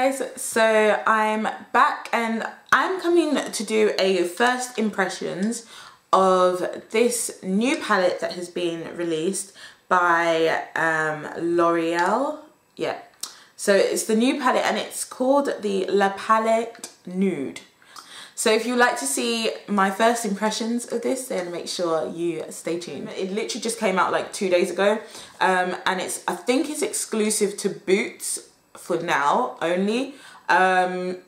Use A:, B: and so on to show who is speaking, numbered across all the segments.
A: guys, so I'm back and I'm coming to do a first impressions of this new palette that has been released by L'Oreal. Yeah, so it's the new palette and it's called the La Palette Nude. So if you'd like to see my first impressions of this, then make sure you stay tuned. It literally just came out like 2 days ago, and I think it's exclusive to Boots for now only. But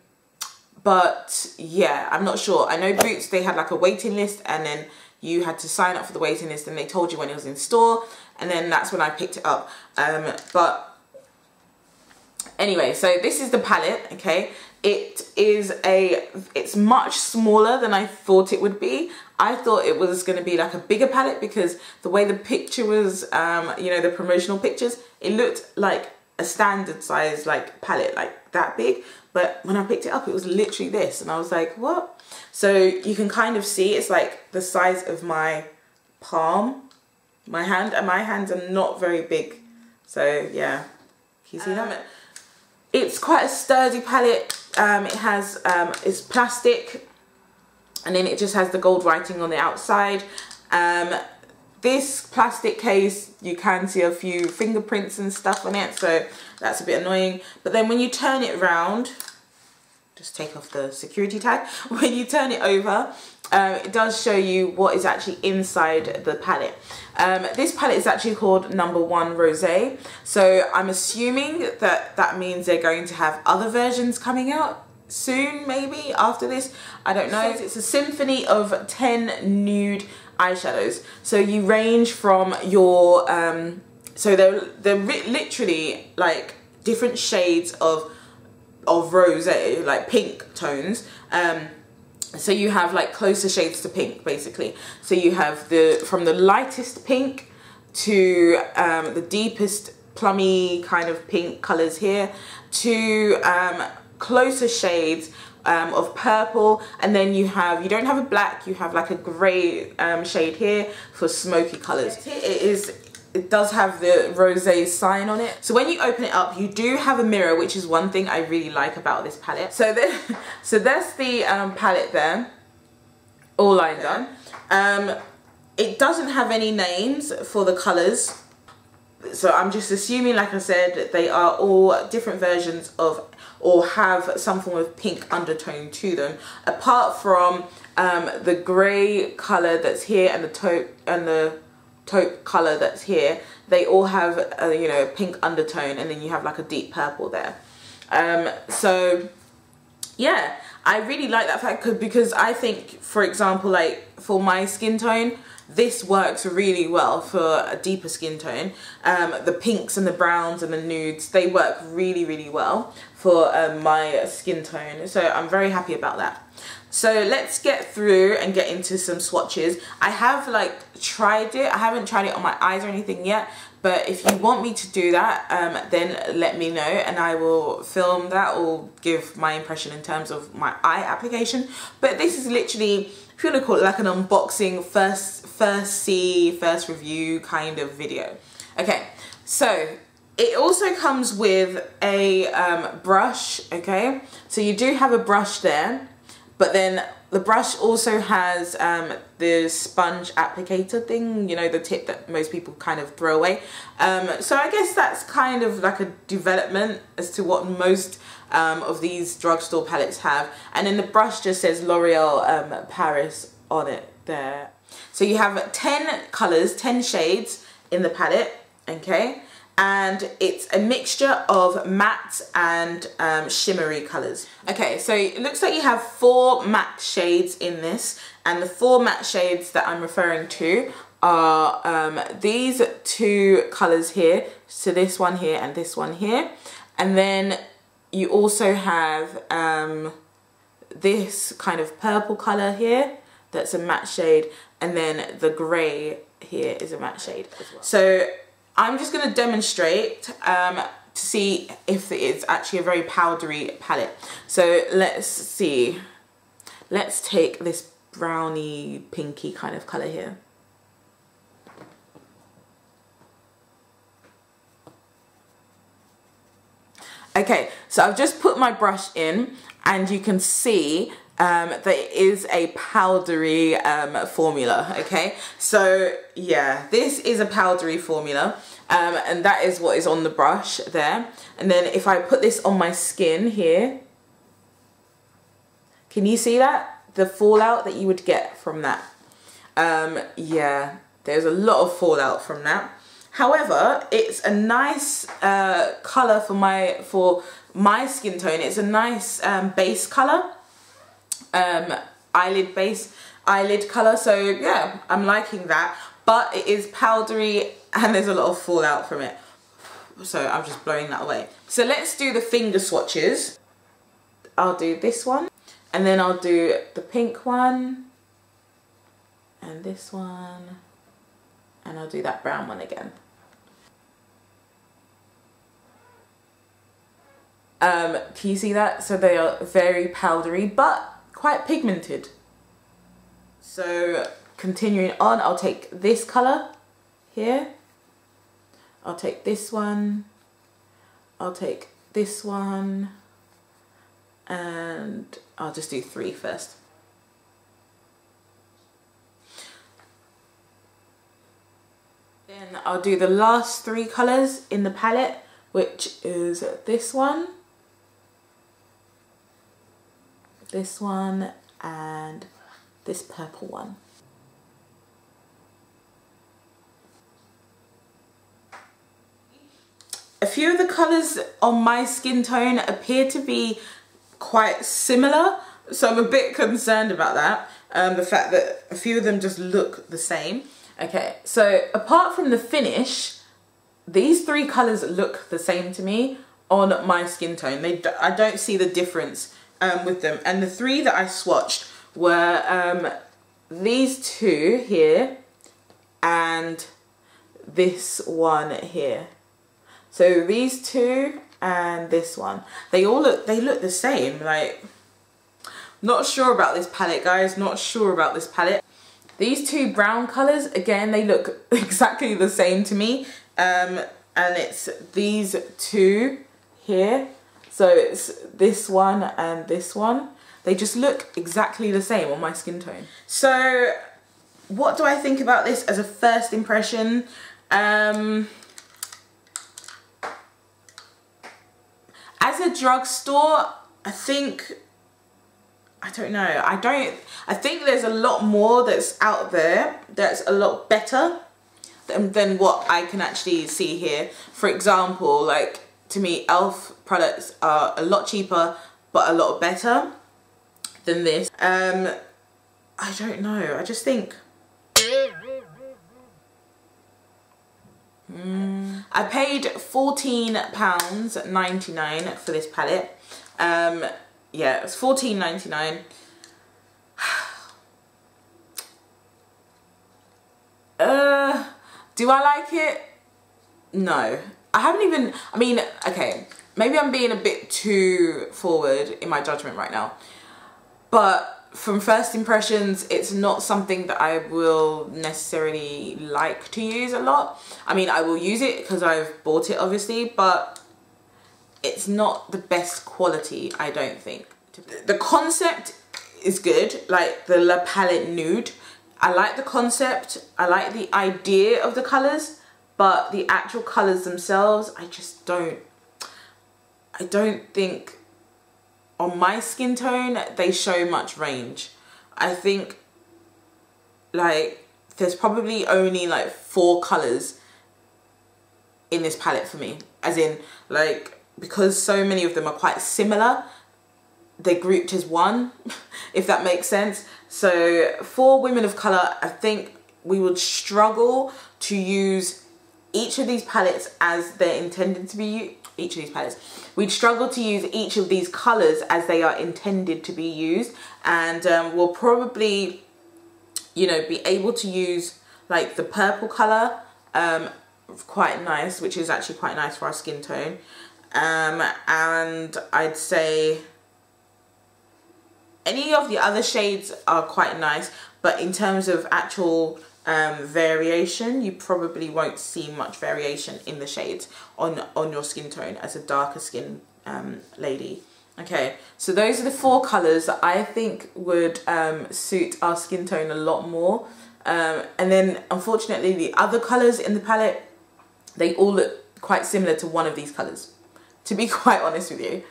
A: yeah, I'm not sure. I know Boots, they had like a waiting list and then you had to sign up for the waiting list and they told you when it was in store, and then that's when I picked it up. But anyway, so this is the palette, okay? It's much smaller than I thought it would be. I thought it was going to be like a bigger palette because the way the picture was, you know, the promotional pictures, it looked like a standard size like palette, like that big. But when I picked it up, it was literally this, and I was like, what? So you can kind of see it's like the size of my palm, my hand, and my hands are not very big. So yeah, can you see that? It's quite a sturdy palette. It has, it's plastic, and then it just has the gold writing on the outside. This plastic case, you can see a few fingerprints and stuff on it, so that's a bit annoying. But then when you turn it around, just take off the security tag. When you turn it over, it does show you what is actually inside the palette. This palette is actually called No. 1 Rosé. So I'm assuming that that means they're going to have other versions coming out soon, maybe after this. I don't know. It's a symphony of 10 nude eyeshadows. So you range from your, so they're literally like different shades of rosé, like pink tones. So you have like closer shades to pink, basically. So you have from the lightest pink to the deepest plummy kind of pink colors here, to closer shades of purple, and then you don't have a black, you have like a grey shade here for smoky colors. It does have the rosé sign on it. So when you open it up, you do have a mirror, which is one thing I really like about this palette. So that's the palette there, all lined up. It doesn't have any names for the colors. So I'm just assuming, like I said, they are all different versions of, or have some form of pink undertone to them, apart from the grey colour that's here and the taupe colour that's here. They all have you know, pink undertone, and then you have like a deep purple there. So yeah, I really like that fact because I think, for example, like for my skin tone, this works really well for a deeper skin tone. The pinks and the browns and the nudes, they work really, really well for my skin tone. So I'm very happy about that. So let's get through and get into some swatches. I have like tried it. I haven't tried it on my eyes or anything yet. But if you want me to do that, then let me know and I will film that or give my impression in terms of my eye application. But this is literally, if you want to call it like an unboxing, first review kind of video. Okay, so it also comes with a brush, okay? So you do have a brush there, but then the brush also has the sponge applicator thing, you know, the tip that most people kind of throw away. So I guess that's kind of like a development as to what most of these drugstore palettes have. And then the brush just says L'Oreal Paris on it there. So you have 10 colors, 10 shades in the palette, okay? And it's a mixture of matte and shimmery colors. Okay, so it looks like you have 4 matte shades in this, and the 4 matte shades that I'm referring to are these 2 colors here, so this one here and this one here, and then you also have this kind of purple color here that's a matte shade, and then the grey here is a matte shade as well. So I'm just going to demonstrate to see if it is actually a very powdery palette. So let's see. Let's take this browny pinky kind of colour here. Okay, so I've just put my brush in and you can see that it is a powdery formula, okay? So yeah, this is a powdery formula and that is what is on the brush there. And then if I put this on my skin here, can you see that? The fallout that you would get from that. Yeah, there's a lot of fallout from that. However, it's a nice colour for my skin tone. It's a nice base colour, eyelid colour. So yeah, I'm liking that. But it is powdery and there's a lot of fallout from it. So I'm just blowing that away. So let's do the finger swatches. I'll do this one. And then I'll do the pink one. And this one. And I'll do that brown one again. Can you see that? So they are very powdery, but quite pigmented. So continuing on, I'll take this colour here. I'll take this one. I'll take this one. And I'll just do 3 first. Then I'll do the last 3 colours in the palette, which is this one, this one, and this purple one. A few of the colours on my skin tone appear to be quite similar, so I'm a bit concerned about that. The fact that a few of them just look the same. Okay, so apart from the finish, these 3 colours look the same to me on my skin tone. I don't see the difference with them. And the 3 that I swatched were these 2 here and this one here. So these 2 and this one, they look the same. Like, not sure about this palette, guys, not sure about this palette. These 2 brown colours, again, they look exactly the same to me. And it's these 2 here. So it's this one and this one. They just look exactly the same on my skin tone. So what do I think about this as a first impression? As a drugstore, I don't know. I think there's a lot more that's out there that's a lot better than what I can actually see here. For example, like, to me, e.l.f. products are a lot cheaper but a lot better than this. I don't know. I just think I paid £14.99 for this palette. Yeah, it was $14.99. Do I like it? No. I haven't even, I mean, okay, maybe I'm being a bit too forward in my judgment right now. But from first impressions, it's not something that I will necessarily like to use a lot. I mean, I will use it because I've bought it, obviously, but it's not the best quality, I don't think. The concept is good, like the La Palette Nude. I like the concept, I like the idea of the colours, but the actual colours themselves, I don't think on my skin tone they show much range. I think like there's probably only like 4 colours in this palette for me, as in, like, because so many of them are quite similar, they're grouped as one, if that makes sense. So for women of colour, I think we would struggle to use each of these palettes as they're intended to be used. We'd struggle to use each of these colours as they are intended to be used, and we'll probably, you know, be able to use like the purple colour, quite nice, which is actually quite nice for our skin tone, and I'd say any of the other shades are quite nice, but in terms of actual variation, you probably won't see much variation in the shades on your skin tone as a darker skin lady. Okay, so those are the 4 colours that I think would suit our skin tone a lot more. And then unfortunately the other colours in the palette, they all look quite similar to one of these colours, to be quite honest with you.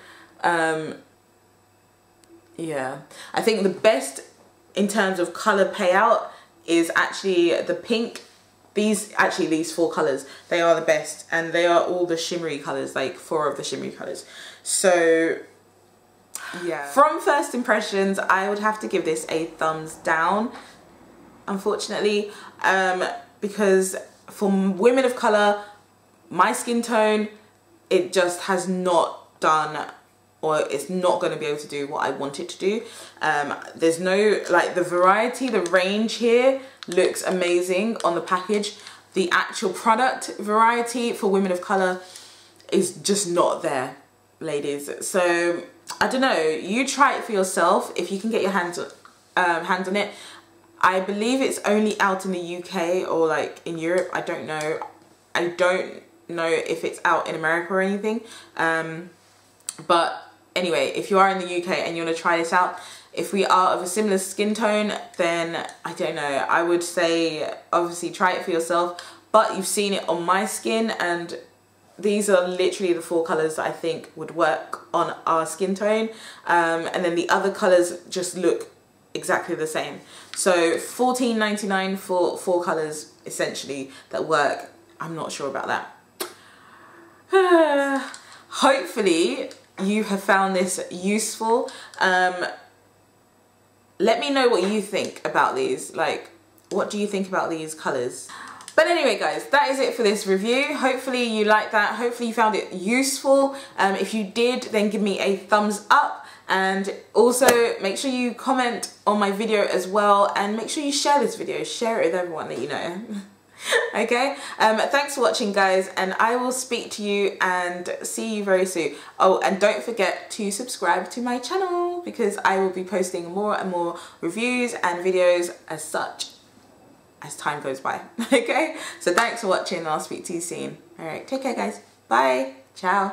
A: Yeah, I think the best in terms of colour payout is actually the pink. These 4 colours, they are the best, and they are all the shimmery colours, like 4 of the shimmery colours. So yeah, from first impressions, I would have to give this a thumbs down, unfortunately, because for women of colour, my skin tone, it just has not done, or it's not going to be able to do what I want it to do. There's no, like, the variety, the range here looks amazing on the package. The actual product variety for women of colour is just not there, ladies. So I don't know, you try it for yourself if you can get your hands on it. I believe it's only out in the UK or like in Europe. I don't know. I don't know if it's out in America or anything. But anyway, if you are in the UK and you want to try this out, if we are of a similar skin tone, then I don't know, I would say obviously try it for yourself. But you've seen it on my skin, and these are literally the 4 colours that I think would work on our skin tone. And then the other colours just look exactly the same. So $14.99 for 4 colours essentially that work. I'm not sure about that. Hopefully you have found this useful. Let me know what you think about these. Like, what do you think about these colours? But anyway guys, that is it for this review. Hopefully you liked that. Hopefully you found it useful. If you did, then give me a thumbs up. And also make sure you comment on my video as well. And make sure you share this video. Share it with everyone that you know. Okay? Thanks for watching guys. And I will speak to you and see you very soon. Oh, and don't forget to subscribe to my channel, because I will be posting more and more reviews and videos as such as time goes by. Okay, so thanks for watching, and I'll speak to you soon. All right, take care guys. Bye. Ciao.